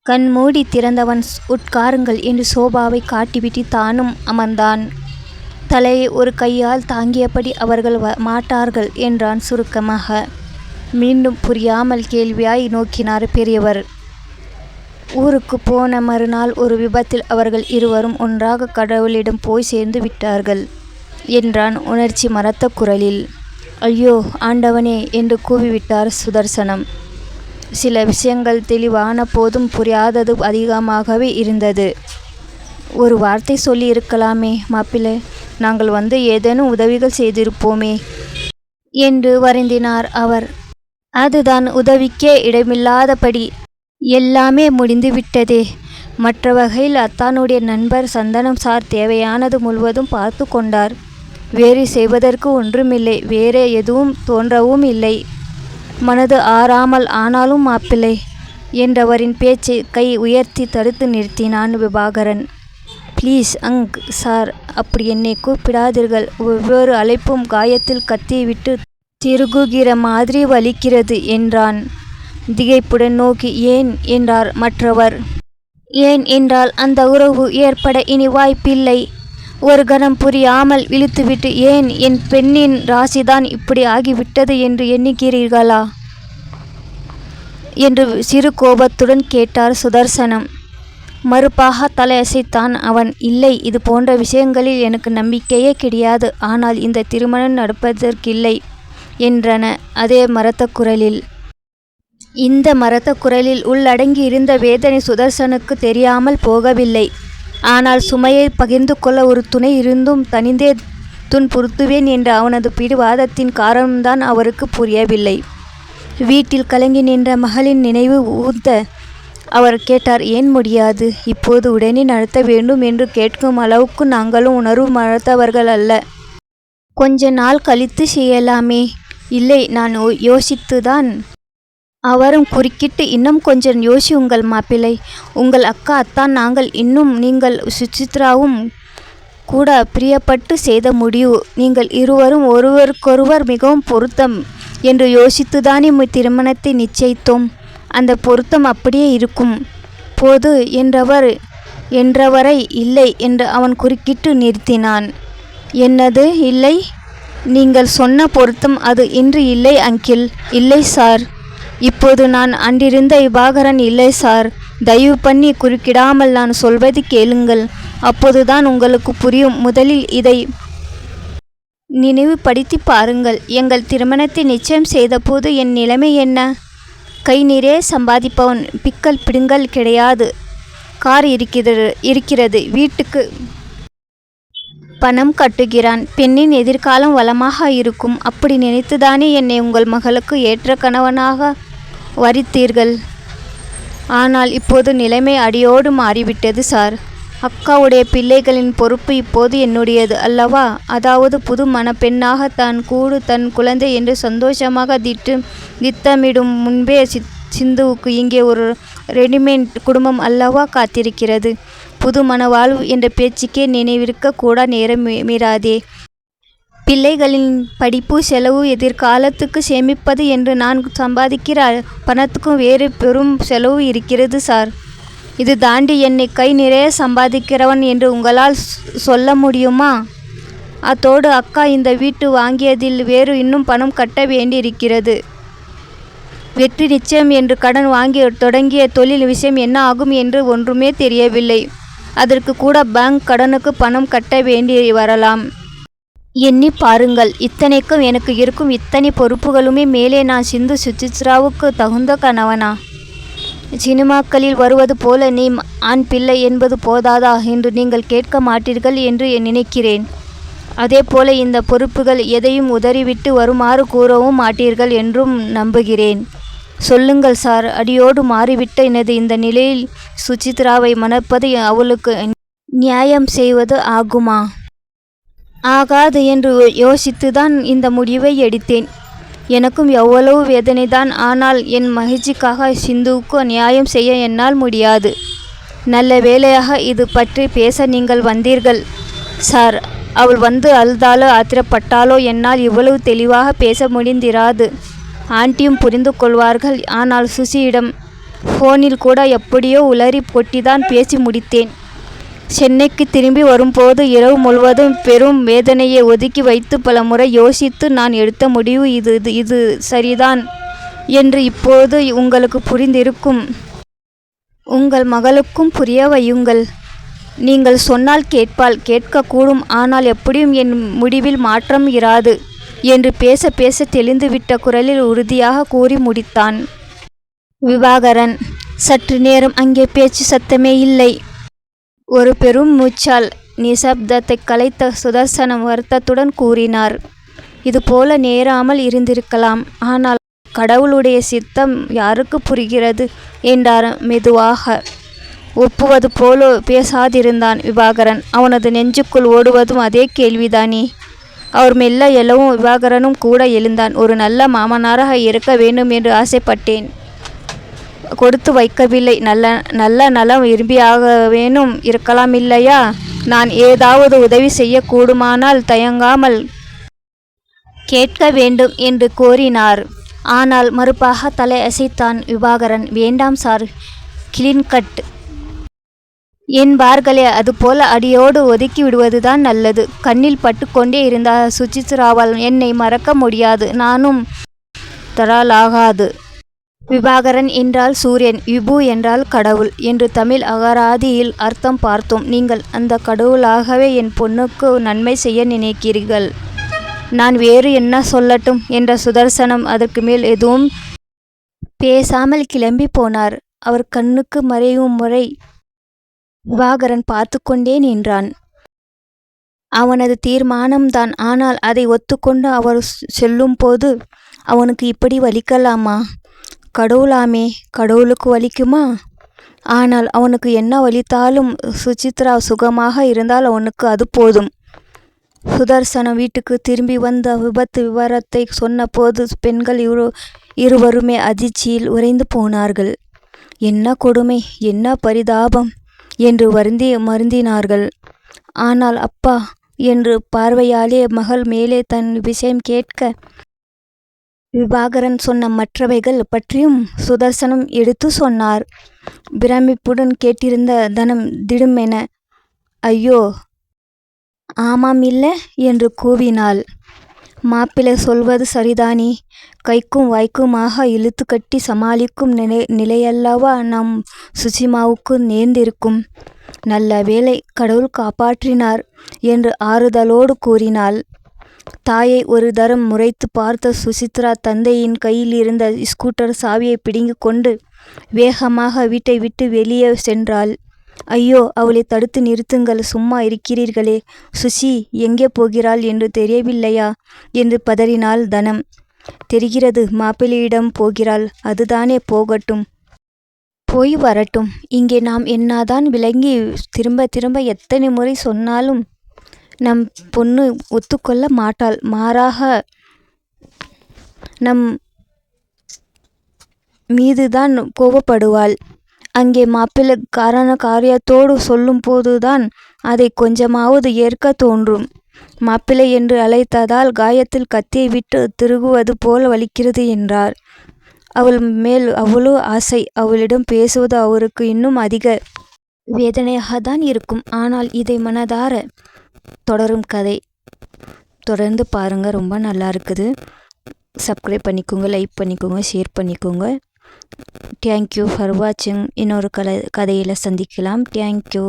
கண் மூடி திறந்தவன் உட்காருங்கள் என்று சோபாவை காட்டிவிட்டு தானும் அமர்ந்தான். தலையை ஒரு கையால் தாங்கியபடி அவர்கள் மாட்டார்கள் என்றான் சுருக்கமாக. மீண்டும் புரியாமல் கேள்வியாய் நோக்கினார் பெரியவர். ஊருக்கு போன மறுநாள் ஒரு விபத்தில் அவர்கள் இருவரும் ஒன்றாக கடவுளிடம் போய் சேர்ந்து விட்டார்கள் என்றான் உணர்ச்சி மறத்த குரலில். ஐயோ ஆண்டவனே என்று கூவிவிட்டார் சுதர்சனம். சில விஷயங்கள் தெளிவான போதும் புரியாதது அதிகமாகவே இருந்தது. ஒரு வார்த்தை சொல்லி இருக்கலாமே மாப்பிள்ளை, நாங்கள் வந்து ஏதேனும் உதவிகள் செய்திருப்போமே என்று வருந்தினார் அவர். அதுதான் உதவிக்கே இடமில்லாதபடி எல்லாமே முடிந்து விட்டதே. மற்ற வகையில் அத்தானுடைய நண்பர் சந்தனம் சார் தேவையானது முழுவதும் பார்த்து கொண்டார். வேறு செய்வதற்கு ஒன்றுமில்லை, வேற எதுவும் தோன்றவும் இல்லை. மனது ஆறாமல் ஆனாலும் மாப்பிள்ளை என்றவரின் பேச்சை கை உயர்த்தி தடுத்து நிறுத்தினான் விபாகரன். ப்ளீஸ் சார், அப்படி என்னை கூப்பிடாதீர்கள். ஒவ்வொரு அழைப்பும் காயத்தில் கத்தி விட்டு திருகுகிற மாதிரி வலிக்கிறது என்றான் திகைப்புடன் நோக்கி. ஏன் என்றார் மற்றவர். ஏன் என்றால் அந்த உறவு ஏற்பட இனி வாய்ப்பில்லை. ஒரு கணம் புரியாமல் இழுத்துவிட்டு, ஏன் என் பெண்ணின் ராசிதான் இப்படி ஆகிவிட்டது என்று எண்ணுகிறீர்களா என்று சிறு கோபத்துடன் கேட்டார் சுதர்சனம். மறுப்பாக தலையசைத்தான் அவன். இல்லை, இது போன்ற விஷயங்களில் எனக்கு நம்பிக்கையே கிடையாது. ஆனால் இந்த திருமணம் நடப்பதற்கில்லை என்றன அதே மரத்த குரலில். இந்த மரத்த குரலில் உள்ளடங்கி இருந்த வேதனை சுதர்சனுக்கு தெரியாமல் போகவில்லை. ஆனால் சுமையை பகிர்ந்து கொள்ள ஒரு துணை இருந்தும் தனிந்தே துன்புறுத்துவேன் என்ற அவனது பிடிவாதத்தின் காரணம்தான் அவருக்கு புரியவில்லை. வீட்டில் கலங்கி நின்ற மகளின் நினைவு ஊர்ந்த அவர் கேட்டார். ஏன் முடியாது? இப்போது உடனே நடத்த வேண்டும் என்று கேட்கும் அளவுக்கு நாங்களும் உணர்வு மறத்தவர்கள் அல்ல. கொஞ்ச நாள் கழித்து செய்யலாமே. இல்லை, நான் யோசித்துதான். அவரும் குறுக்கிட்டு, இன்னும் கொஞ்சம் யோசியுங்கள் மாப்பிள்ளை. உங்கள் அக்கா அத்தான் நாங்கள் இன்னும் நீங்கள் சுசித்ராவும் கூட பிரியப்பட்டு செய்த முடிவு. நீங்கள் இருவரும் ஒருவருக்கொருவர் மிகவும் பொருத்தம் என்று யோசித்துதானே திருமணத்தை நிச்சயித்தோம். அந்த பொருத்தம் அப்படியே இருக்கும் போது என்றவரை இல்லை என்று அவன் குறுக்கிட்டு நிறுத்தினான். என்னது இல்லை? நீங்கள் சொன்ன பொருத்தம் அது இன்று இல்லை அங்கிள். இல்லை சார், இப்போது நான் அன்றிருந்த விபாகரன் இல்லை சார். தயவு பண்ணி குறுக்கிடாமல் நான் சொல்வது கேளுங்கள், அப்போதுதான் உங்களுக்கு புரியும். முதலில் இதை நினைவுபடுத்தி பாருங்கள். எங்கள் திருமணத்தை நிச்சயம் செய்தபோது என் நிலைமை என்ன? கை நிறைய சம்பாதிப்பவன், பிக்கல் பிடுங்கல் கிடையாது. கார் இருக்கிறது, வீட்டுக்கு பணம் கட்டுகிறான். பெண்ணின் எதிர்காலம் வளமாக இருக்கும். அப்படி நினைத்துதானே என்னை உங்கள் மகளுக்கு ஏற்ற கணவனாக வரித்தீர்கள். ஆனால் இப்போது நிலைமை அடியோடு மாறிவிட்டது சார். அக்காவுடைய பிள்ளைகளின் பொறுப்பு இப்போது என்னுடையது அல்லவா? அதாவது புது மணப்பெண்ணாக தான் கூடு தன் குழந்தை என்று சந்தோஷமாக திட்டமிடும் முன்பே சிந்துவுக்கு இங்கே ஒரு ரெடிமேட் குடும்பம் அல்லவா காத்திருக்கிறது. புது மணவாழ்வு என்ற பேச்சுக்கே நினைவிருக்க கூட நேரம் மீறாதே. பிள்ளைகளின் படிப்பு செலவு, எதிர்காலத்துக்கு சேமிப்பது என்று நான் சம்பாதிக்கிற பணத்துக்கும் வேறு பெரும் செலவு இருக்கிறது சார். இது தாண்டி என்னை கை நிறைய சம்பாதிக்கிறவன் என்று உங்களால் சொல்ல முடியுமா? அத்தோடு அக்கா இந்த வீட்டு வாங்கியதில் வேறு இன்னும் பணம் கட்ட வேண்டியிருக்கிறது. வெற்றி நிச்சயம் என்று கடன் வாங்கி தொடங்கிய தொழில் விஷயம் என்ன ஆகும் என்று ஒன்றுமே தெரியவில்லை. அதற்கு கூட பேங்க் கடனுக்கு பணம் கட்ட வேண்டி வரலாம். எண்ணி பாருங்கள். இத்தனைக்கும் எனக்கு இருக்கும் இத்தனை பொறுப்புகளுமே மேலே நான் சுசித்ராவுக்கு தகுந்த கணவனா? சினிமாக்களில் வருவது போல நீ ஆண் பிள்ளை என்பது போதாதா என்று நீங்கள் கேட்க மாட்டீர்கள் என்று நினைக்கிறேன். அதே போல இந்த பொறுப்புகள் எதையும் உதறிவிட்டு வருமாறு கூறவும் மாட்டீர்கள் என்றும் நம்புகிறேன். சொல்லுங்கள் சார், அடியோடு மாறிவிட்ட எனது இந்த நிலையில் சுசித்ராவை மணப்பது அவளுக்கு நியாயம் செய்வது ஆகுமா? ஆகாது என்று யோசித்துதான் இந்த முடிவை எடுத்தேன். எனக்கும் எவ்வளவு வேதனைதான். ஆனால் என் மகிழ்ச்சிக்காக சிந்துவுக்கு நியாயம் செய்ய என்னால் முடியாது. நல்ல வேளையாக இது பற்றி பேச நீங்கள் வந்தீர்கள் சார். அவள் வந்து அழுதாலோ ஆத்திரப்பட்டாலோ என்னால் இவ்வளவு தெளிவாக பேச முடிந்திராது. ஆண்டியும் புரிந்து கொள்வார்கள். ஆனால் சுசியிடம் ஃபோனில் கூட எப்படியோ உளறி கொட்டிதான் பேசி முடித்தேன். சென்னைக்கு திரும்பி வரும்போது இரவு முழுவதும் பெரும் வேதனையை ஒதுக்கி வைத்து பல முறை யோசித்து நான் எடுத்த முடிவு இது சரிதான் என்று இப்போது உங்களுக்கு புரிந்திருக்கும். உங்கள் மகளுக்கும் புரிய வையுங்கள். நீங்கள் சொன்னால் கேட்பாள், கேட்கக்கூடும். ஆனால் எப்படியும் என் முடிவில் மாற்றம் இராது என்று பேச பேச தெளிந்துவிட்ட குரலில் உறுதியாக கூறி முடித்தான் விபாகரன். சற்று நேரம் அங்கே பேச்சு சத்தமே இல்லை. ஒரு பெரும் மூச்சால் நிசப்தத்தை கலைத்த சுதர்சனம் வருத்தத்துடன் கூறினார். இதுபோல நேராமல் இருந்திருக்கலாம். ஆனால் கடவுளுடைய சித்தம் யாருக்கு புரிகிறது என்றார் மெதுவாக. ஒப்புவது போல பேசாதிருந்தான் விபாகரன். அவனது நெஞ்சுக்குள் ஓடுவதும் அதே கேள்விதானே. அவர் மெல்ல எழவும் விபாகரனும் கூட எழுந்தான். ஒரு நல்ல மாமனாராக இருக்க வேண்டும் என்று ஆசைப்பட்டேன். கொடுத்து வைக்கவில்லை. நல்ல நலம் விரும்பியாக வேணும் இருக்கலாம் இல்லையா? நான் ஏதாவது உதவி செய்யக்கூடுமானால் தயங்காமல் கேட்க வேண்டும் என்று கோரினார். ஆனால் மறுப்பாக தலை அசைத்தான் விபாகரன். வேண்டாம் சார், கிளீன் கட் என்பார்களே, அதுபோல அடியோடு ஒதுக்கி விடுவதுதான் நல்லது. கண்ணில் பட்டுக்கொண்டே இருந்த சுசித்ராவால் என்னை மறக்க முடியாது. நானும் தராலாகாது. விபாகரன் என்றால் சூரியன், விபு என்றால் கடவுள் என்று தமிழ் அகராதியில் அர்த்தம் பார்த்தோம். நீங்கள் அந்த கடவுளாகவே என் பொண்ணுக்கு நன்மை செய்ய நினைக்கிறீர்கள். நான் வேறு என்ன சொல்லட்டும் என்ற சுதர்சனம் அதற்கு மேல் எதுவும் பேசாமல் கிளம்பி போனார். அவர் கண்ணுக்கு மறையும் முறை விபாகரன் பார்த்து கொண்டே நின்றான். அவனது தீர்மானம்தான். ஆனால் அதை ஒத்துக்கொண்டு அவர் சொல்லும்போது அவனுக்கு இப்படி வலிக்கலாமா? கடவுளாமே, கடவுளுக்கு வலிக்குமா? ஆனால் அவனுக்கு என்ன வலித்தாலும் சுசித்ரா சுகமாக இருந்தால் அவனுக்கு அது போதும். சுதர்சனம் வீட்டுக்கு திரும்பி வந்த விபத்து விவரத்தை சொன்னபோது பெண்கள் இருவருமே அதிர்ச்சியில் உறைந்து போனார்கள். என்ன கொடுமை, என்ன பரிதாபம் என்று மருந்தினார்கள். ஆனால் அப்பா என்று பார்வையாலே மகள் மேலே தன் விஷயம் கேட்க விபாகரன் சொன்ன மற்றவைகள் பற்றியும் சுதர்சனம் எடுத்து சொன்னார். பிரமிப்புடன் கேட்டிருந்த தனம் திடுமென ஐயோ ஆமாம் இல்லை என்று கூவினாள். மாப்பிள்ளை சொல்வது சரிதானே. கைக்கும் வாய்க்குமாக இழுத்து கட்டி சமாளிக்கும் நிலையல்லவா நம் சுசிமாவுக்கு நேர்ந்திருக்கும். நல்ல வேளை, கடவுள் காப்பாற்றினார் என்று ஆறுதலோடு கூறினாள். தாயை ஒரு தரம் முறைத்து பார்த்த சுசித்ரா தந்தையின் கையில் இருந்த ஸ்கூட்டர் சாவியை பிடுங்கி கொண்டு வேகமாக வீட்டை விட்டு வெளியே சென்றாள். ஐயோ, அவளை தடுத்து நிறுத்துங்கள், சும்மா இருக்கிறீர்களே. சுசி எங்கே போகிறாள் என்று தெரியவில்லையா என்று பதறினாள் தனம். தெரிகிறது, மாப்பிள்ளையிடம் போகிறாள். அதுதானே, போகட்டும், போய் வரட்டும். இங்கே நாம் என்னதான் விளங்கி திரும்ப திரும்ப எத்தனை முறை சொன்னாலும் நம் பொண்ணு ஒத்துக்கொள்ள மாட்டாள். மாறாக நம் மீதுதான் கோபப்படுவாள். அங்கே மாப்பிள்ளை காரியத்தோடு சொல்லும் போதுதான் அதை கொஞ்சமாவது ஏற்க தோன்றும். மாப்பிள்ளை என்று அழைத்ததால் காயத்தில் கத்தியை விட்டு திருகுவது போல் வலிக்கிறது என்றார். அவள் மேல் அவ்வளோ ஆசை. அவளிடம் பேசுவது அவருக்கு இன்னும் அதிக வேதனையாகத்தான் இருக்கும். ஆனால் இதை மனதார தொடரும் கதை. தொடர்ந்து பாருங்கள், ரொம்ப நல்லா இருக்குது. சப்ஸ்கிரைப் பண்ணிக்கோங்க, லைக் பண்ணிக்கோங்க, ஷேர் பண்ணிக்கோங்க. தேங்க்யூ ஃபார் வாட்சிங். இன்னொரு கதையில் சந்திக்கலாம். தேங்க்யூ.